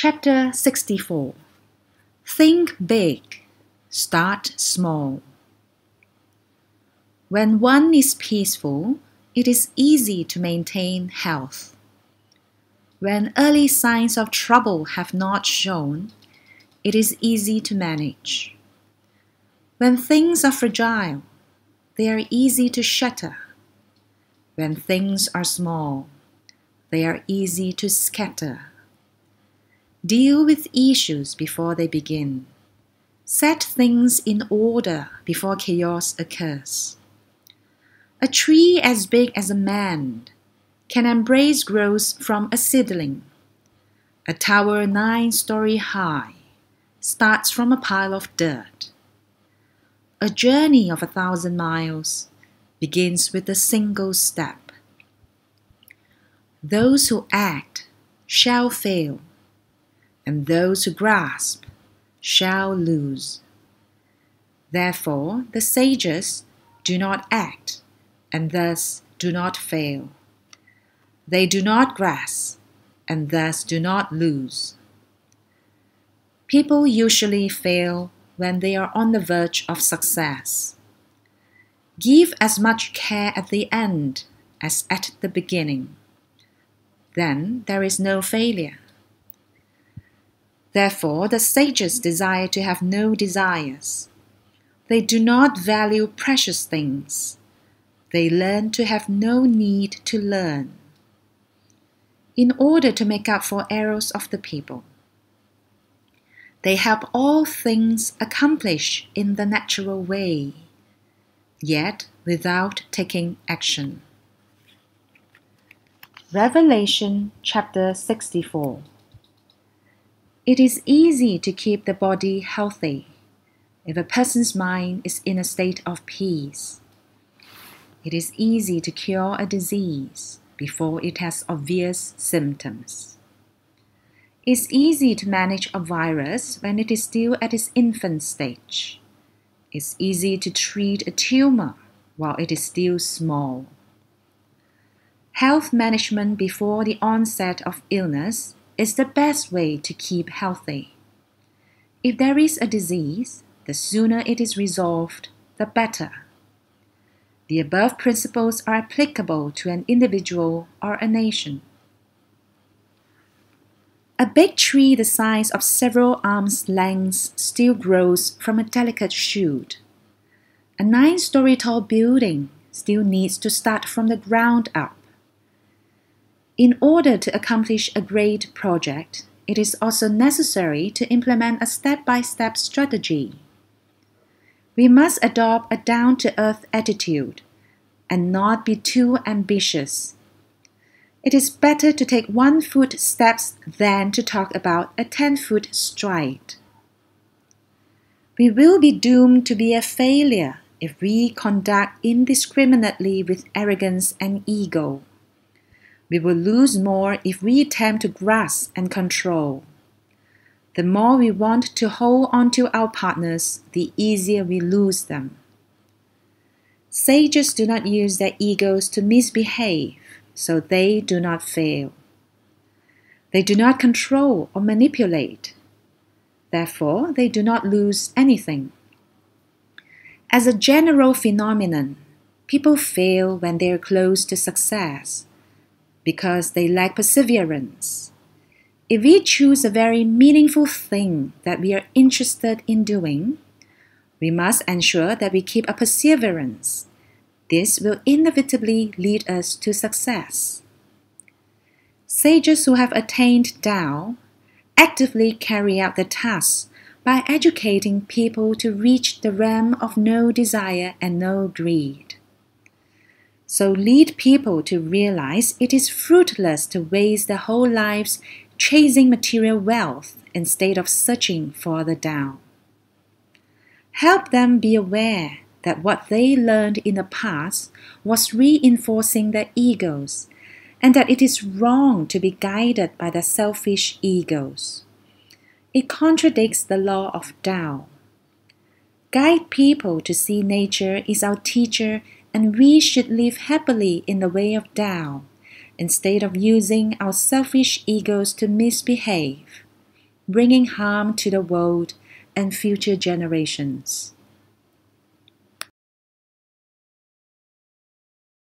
Chapter 64. Think big, start small. When one is peaceful, it is easy to maintain health. When early signs of trouble have not shown, it is easy to manage. When things are fragile, they are easy to shatter. When things are small, they are easy to scatter. Deal with issues before they begin. Set things in order before chaos occurs. A tree as big as a man can embrace growth from a seedling. A tower 9-story high starts from a pile of dirt. A journey of 1,000 miles begins with a single step. Those who act shall fail, and those who grasp shall lose. Therefore, the sages do not act, and thus do not fail. They do not grasp, and thus do not lose. People usually fail when they are on the verge of success. Give as much care at the end as at the beginning. Then there is no failure. Therefore, the sages desire to have no desires. They do not value precious things. They learn to have no need to learn, in order to make up for errors of the people. They help all things accomplish in the natural way, yet without taking action. Revelation chapter 64. It is easy to keep the body healthy if a person's mind is in a state of peace. It is easy to cure a disease before it has obvious symptoms. It's easy to manage a virus when it is still at its infant stage. It's easy to treat a tumor while it is still small. Health management before the onset of illness is the best way to keep healthy. If there is a disease, the sooner it is resolved, the better. The above principles are applicable to an individual or a nation. A big tree the size of several arms' lengths still grows from a delicate shoot. A 9-story tall building still needs to start from the ground up. In order to accomplish a great project, it is also necessary to implement a step-by-step strategy. We must adopt a down-to-earth attitude and not be too ambitious. It is better to take 1-foot steps than to talk about a 10-foot stride. We will be doomed to be a failure if we conduct indiscriminately with arrogance and ego. We will lose more if we attempt to grasp and control. The more we want to hold on to our partners, the easier we lose them. Sages do not use their egos to misbehave, so they do not fail. They do not control or manipulate. Therefore, they do not lose anything. As a general phenomenon, people fail when they are close to success, because they lack perseverance. If we choose a very meaningful thing that we are interested in doing, we must ensure that we keep a perseverance. This will inevitably lead us to success. Sages who have attained Tao actively carry out the task by educating people to reach the realm of no desire and no greed. So lead people to realize it is fruitless to waste their whole lives chasing material wealth instead of searching for the Tao. Help them be aware that what they learned in the past was reinforcing their egos, and that it is wrong to be guided by their selfish egos. It contradicts the law of Tao. Guide people to see nature is our teacher, and we should live happily in the way of Tao, instead of using our selfish egos to misbehave. bringing harm to the world and future generations.